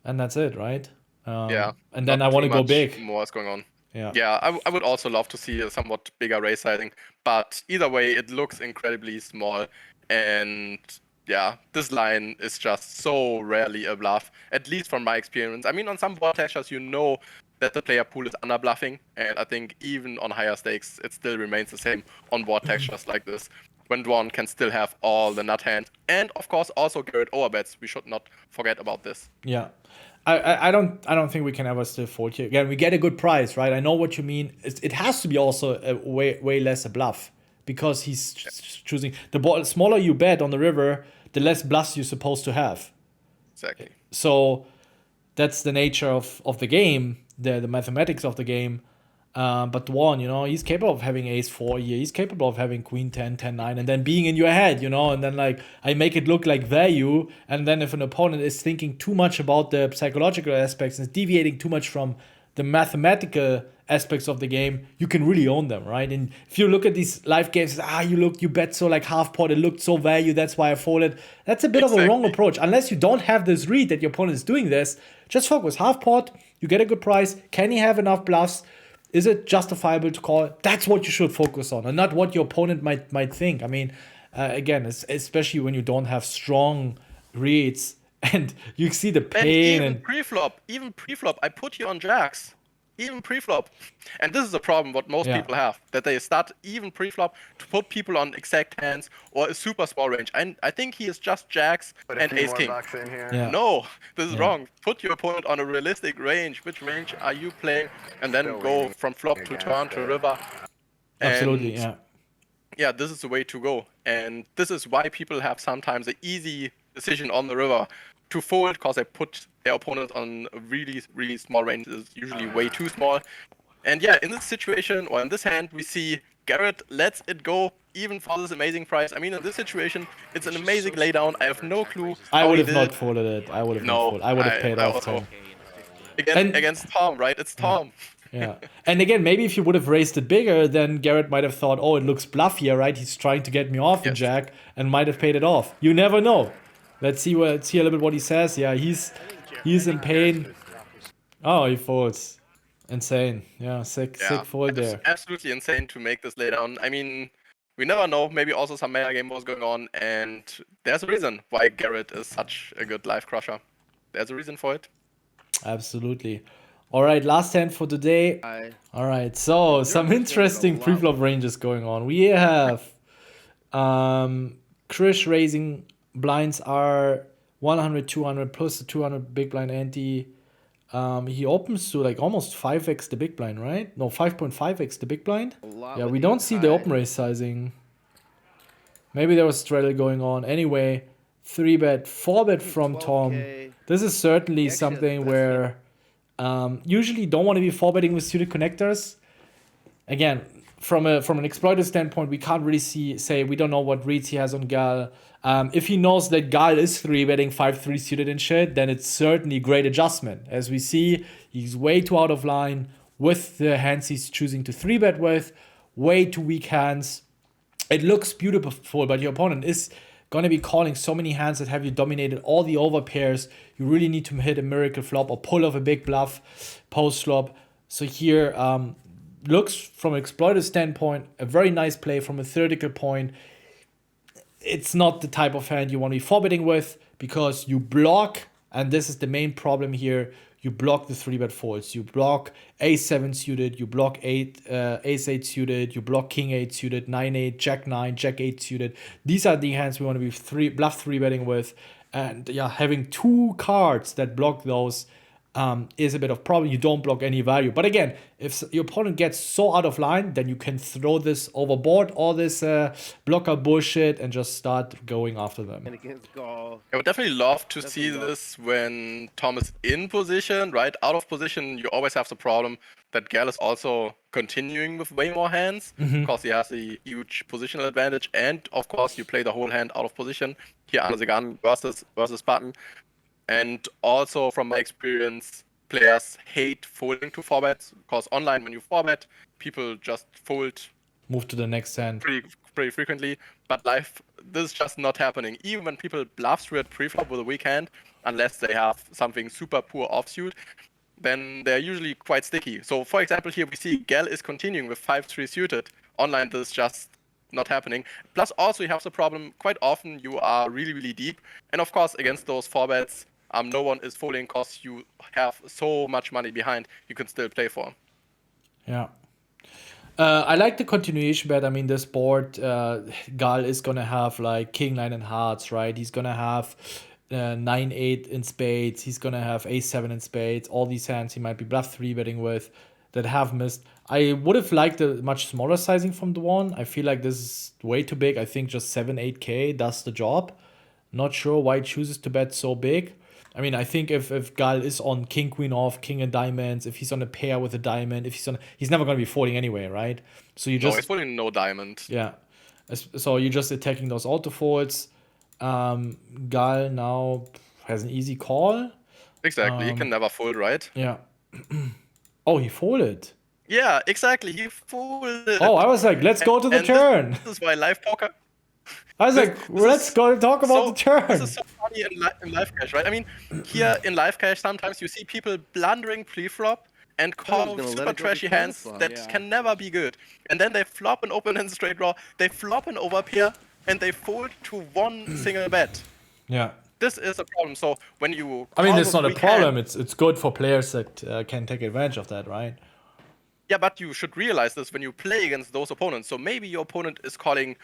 that's it, right? Yeah. And then not I want to too go much big. More is going on. Yeah. Yeah, I would also love to see a somewhat bigger raise sizing, but either way, it looks incredibly small. And yeah, this line is just so rarely a bluff, at least from my experience. I mean, on some board textures, you know that the player pool is under bluffing, and I think even on higher stakes, it still remains the same on board textures like this, when Dwan can still have all the nut hands. And of course, also Garrett overbets. We should not forget about this. Yeah. I don't think we can ever still fold here. Again, we get a good price, right? I know what you mean. It has to be also a way less a bluff, because he's choosing the ball. Smaller you bet on the river, the less bluffs you're supposed to have. Exactly. So that's the nature of the game, the mathematics of the game. But Dwan, he's capable of having ace 4 here. He's capable of having queen 10, 10, 9, and then being in your head, and then like I make it look like value. And then if an opponent is thinking too much about the psychological aspects and is deviating too much from the mathematical aspects of the game, you can really own them, right? And if you look at these live games, you bet so like half pot, it looked so value, that's why I folded. That's a bit of a wrong approach. Unless you don't have this read that your opponent is doing this, just focus half pot, you get a good price. Can he have enough bluffs? Is it justifiable to call? That's what you should focus on, and not what your opponent might think. I mean, again, especially when you don't have strong reads and you see the And pain even pre-flop, I put you on jacks. Even pre-flop. And this is a problem what most Yeah. people have, that they start even pre-flop to put people on exact hands or a super small range. I think he is just jacks Put a and few ace more king. bucks in here. Yeah. No, this is Yeah. wrong. Put your opponent on a realistic range. Which range are you playing? And then Still go waiting from flop to against turn to it. river. Absolutely, And yeah. yeah, this is the way to go. And this is why people have sometimes an easy decision on the river to fold, because they put their opponent on a really, really small range. Is usually way too small. And yeah, in this situation, or in this hand, we see Garrett lets it go, even for this amazing price. I mean, in this situation, it's an amazing laydown. I have no clue I how would he have did not it. folded it. I would have not No, folded. I would have paid I off also- Tom. Against, And- against Tom, right? It's Tom. Yeah. And again, maybe if you would have raised it bigger, then Garrett might have thought, oh, it looks bluff here, right? He's trying to get me off the Yes. jack, and might have paid it off. You never know. Let's see a little bit what he says. Yeah, he's in pain. Oh, he folds. Insane. Yeah, sick fold it's there. absolutely insane to make this laydown. I mean, we never know. Maybe also some meta game was going on, and there's a reason why Garrett is such a good live crusher. There's a reason for it. Absolutely. All right, last hand for today. All right, so some interesting pre-flop ranges going on. We have Krish raising blinds are 100, 200 plus the 200 big blind ante. He opens to like almost 5x the big blind, right? No, 5.5x the big blind. Yeah, we don't see the open raise sizing. Maybe there was straddle going on. Anyway, 3-bet, 4-bet from Tom. This is certainly something where usually don't want to be 4-betting with suited connectors. Again, from an exploiter standpoint, we can't really say we don't know what reads he has on Gal. If he knows that Gal is 3-betting 5-3 suited and shit, then it's certainly a great adjustment. As we see, he's way too out of line with the hands he's choosing to 3-bet with. Way too weak hands. It looks beautiful, but your opponent is going to be calling so many hands that have you dominated all the over pairs. You really need to hit a miracle flop or pull off a big bluff post flop. So here, looks from an exploiter standpoint, a very nice play from a theoretical point. It's not the type of hand you want to be 4-betting with because you block, and this is the main problem here, you block the 3-bet folds. You block ace-7 suited, you block ace-8 suited, you block king-8 suited, 9-8, jack-9, jack-8 suited. These are the hands we want to be bluff 3-betting with. And yeah, having two cards that block those is a bit of problem. You don't block any value. But again, if your opponent gets so out of line, then you can throw this overboard, all this blocker bullshit, and just start going after them. I would definitely love to see this when Tom is in position, right? Out of position, you always have the problem that Gal is also continuing with way more hands because he has a huge positional advantage. And of course, you play the whole hand out of position here under the gun versus button. And also from my experience, players hate folding to 4-bets because online when you 4-bet, people just fold Move to the next hand. pretty frequently. But live, this is just not happening. Even when people bluff through it pre-flop with a weak hand, unless they have something super poor offsuit, then they're usually quite sticky. So for example, here we see Gal is continuing with 5-3 suited. Online, this is just not happening. Plus also you have the problem, quite often you are really, really deep. And of course, against those 4-bets, no one is folding because you have so much money behind you can still play for. Yeah. I like the continuation bet. I mean, this board, Gal is going to have like king 9 and hearts, right? He's going to have 9-8 in spades. He's going to have ace-7 in spades. All these hands he might be bluff 3-betting with that have missed. I would have liked a much smaller sizing from Dwan. I feel like this is way too big. I think just 7-8K does the job. Not sure why he chooses to bet so big. I mean, I think if Gal is on king, queen off, king and diamonds, if he's on a pair with a diamond, if he's never going to be folding anyway, right? So you just... No, he's folding no diamond. Yeah. So you're just attacking those auto folds. Gal now has an easy call. Exactly, he can never fold, right? Yeah. Oh, he folded. Yeah, exactly, he folded. Oh, I was like, let's go to the turn. This is why live poker... I was like, let's go talk about the turn. This is so funny in live cash, right? I mean, here in live cash, sometimes you see people blundering pre-flop and was call gonna let super it go trashy before hands this one, that yeah. can never be good. And then they flop an open and straight draw, they flop an overpair, and they fold to one single bet. Yeah. This is a problem. So when you I mean, call it's with not a weak problem. hand- It's good for players that can take advantage of that, right? Yeah, but you should realize this when you play against those opponents. So maybe your opponent is calling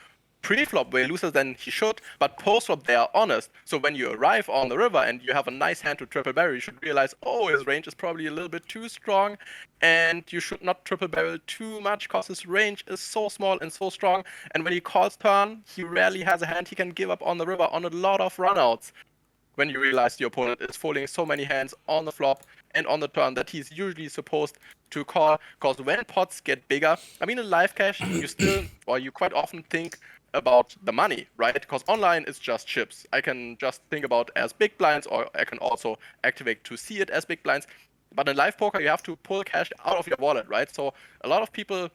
pre-flop way looser than he should, but post-flop they are honest. So when you arrive on the river and you have a nice hand to triple barrel, you should realize, oh, his range is probably a little bit too strong, and you should not triple barrel too much because his range is so small and so strong. And when he calls turn, he rarely has a hand he can give up on the river on a lot of runouts. When you realize the opponent is folding so many hands on the flop and on the turn that he's usually supposed to call, because when pots get bigger, I mean in live cash, you still, or you quite often think about the money, right? Because online it's just chips. I can just think about as big blinds, or I can also activate to see it as big blinds. But in live poker, you have to pull cash out of your wallet, right? So a lot of people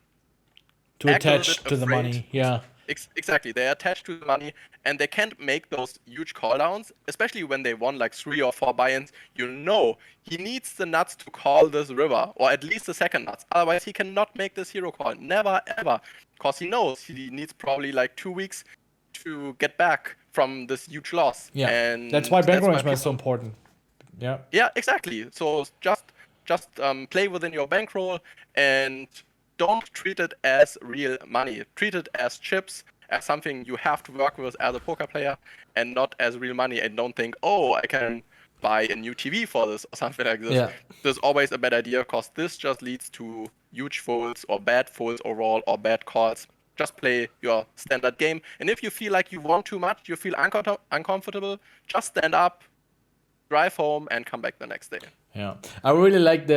To act a little attach bit to the afraid. money. Yeah. Exactly, they're attached to the money, and they can't make those huge call downs, especially when they won like 3 or 4 buy-ins. You know he needs the nuts to call this river, or at least the second nuts. Otherwise, he cannot make this hero call. Never, ever. Because he knows he needs probably like 2 weeks to get back from this huge loss. Yeah. And That's why bankroll management is so people- important. Yeah. Yeah, exactly. So just play within your bankroll and don't treat it as real money. Treat it as chips, as something you have to work with as a poker player, and not as real money. And don't think, oh, I can buy a new TV for this or something like this. Yeah. This is always a bad idea because this just leads to huge folds or bad folds overall or bad calls. Just play your standard game. And if you feel like you want too much, you feel uncomfortable, just stand up, drive home, and come back the next day. Yeah, I really like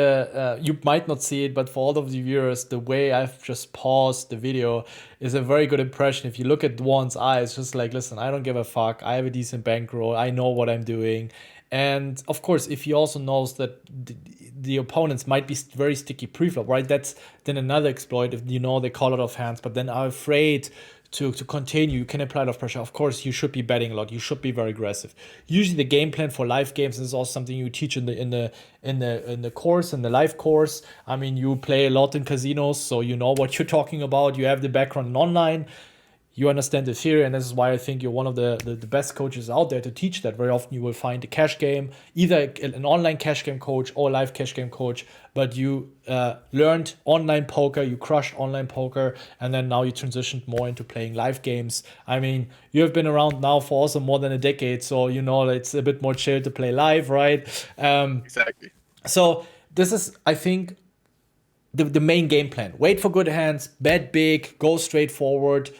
you might not see it, but for all of the viewers, the way I've just paused the video is a very good impression. If you look at Dwan's eyes, just like, listen, I don't give a fuck. I have a decent bankroll. I know what I'm doing. And of course, if he also knows that the opponents might be very sticky preflop, right? That's then another exploit. If you know they call it off hands, but then are afraid to continue, you can apply a lot of pressure. Of course, you should be betting a lot. You should be very aggressive. Usually, the game plan for live games is also something you teach in the course, in the live course. I mean, you play a lot in casinos, so you know what you're talking about. You have the background in online. You understand the theory, and this is why I think you're one of the best coaches out there to teach that. Very often you will find a cash game, either an online cash game coach or a live cash game coach, but you learned online poker, you crushed online poker, and then now you transitioned more into playing live games. I mean, you have been around now for also more than a decade, so you know it's a bit more chill to play live, right? Exactly. So this is, I think, the main game plan. Wait for good hands, bet big, go straight forward,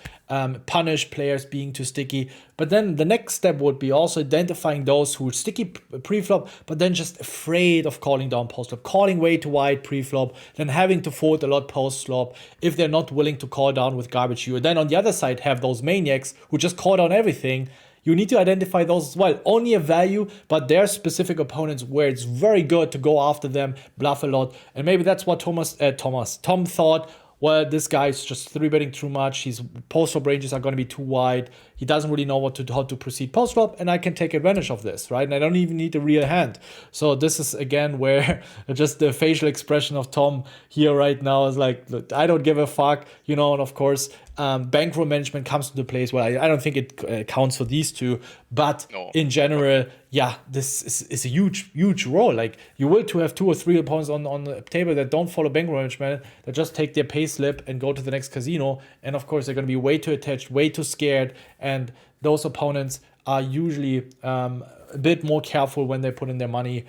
punish players being too sticky. But then the next step would be also identifying those who are sticky pre-flop, but then just afraid of calling down post-flop, calling way too wide pre-flop, then having to fold a lot post-flop if they're not willing to call down with garbage you. And then on the other side have those maniacs who just call down everything. You need to identify those as well. Only a value, but there are specific opponents where it's very good to go after them, bluff a lot. And maybe that's what Tom thought. Well, this guy's just 3-betting too much. His post-flop ranges are going to be too wide. He doesn't really know how to proceed post-flop, and I can take advantage of this, right? And I don't even need a real hand. So this is, again, where just the facial expression of Tom here right now is like, look, I don't give a fuck, you know, and of course, bankroll management comes into place. Well, I don't think it counts for these two, but No. in general, yeah, this is a huge role. Like, you will have 2 or 3 opponents on the table that don't follow bankroll management, that just take their pay slip and go to the next casino, and of course they're going to be way too attached, way too scared, and those opponents are usually a bit more careful when they put in their money.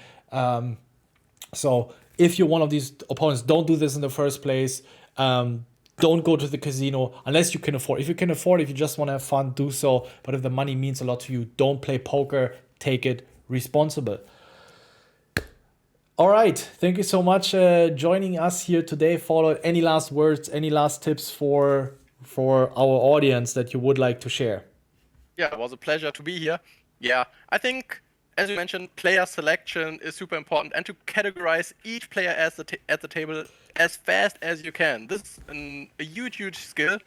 So if you're one of these opponents, don't do this in the first place. Don't go to the casino unless you can afford. If you can afford, if you just want to have fun, do so. But if the money means a lot to you, don't play poker. Take it responsible. All right. Thank you so much joining us here today. Follow. Any last words, any last tips for our audience that you would like to share? Yeah, it was a pleasure to be here. Yeah, I think, as you mentioned, player selection is super important, and to categorize each player at the table as fast as you can. This is a huge skill.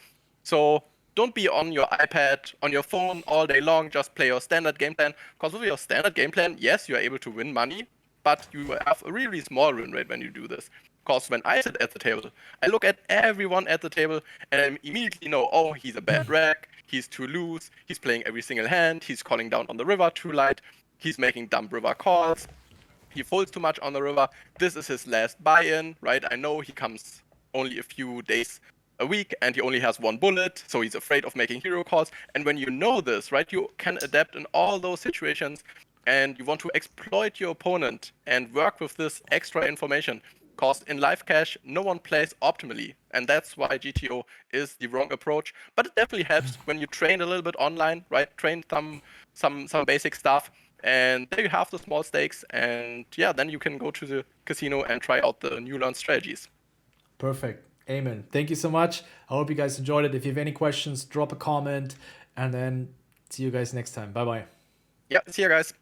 So don't be on your iPad, on your phone all day long. Just play your standard game plan. Because with your standard game plan, yes, you are able to win money, but you have a really small win rate when you do this. Because when I sit at the table, I look at everyone at the table and I immediately know, oh, he's a bad rack, he's too loose, he's playing every single hand, he's calling down on the river too light, he's making dumb river calls, he folds too much on the river, this is his last buy-in, right? I know he comes only a few days a week and he only has one bullet, so he's afraid of making hero calls. And when you know this, right, you can adapt in all those situations and you want to exploit your opponent and work with this extra information. Because in live cash, no one plays optimally, and that's why GTO is the wrong approach. But it definitely helps when you train a little bit online, right? Train some basic stuff, and there you have the small stakes, and yeah, then you can go to the casino and try out the new learned strategies. Perfect. Amen. Thank you so much. I hope you guys enjoyed it. If you have any questions, drop a comment, and then see you guys next time. Bye-bye. Yeah, see you guys.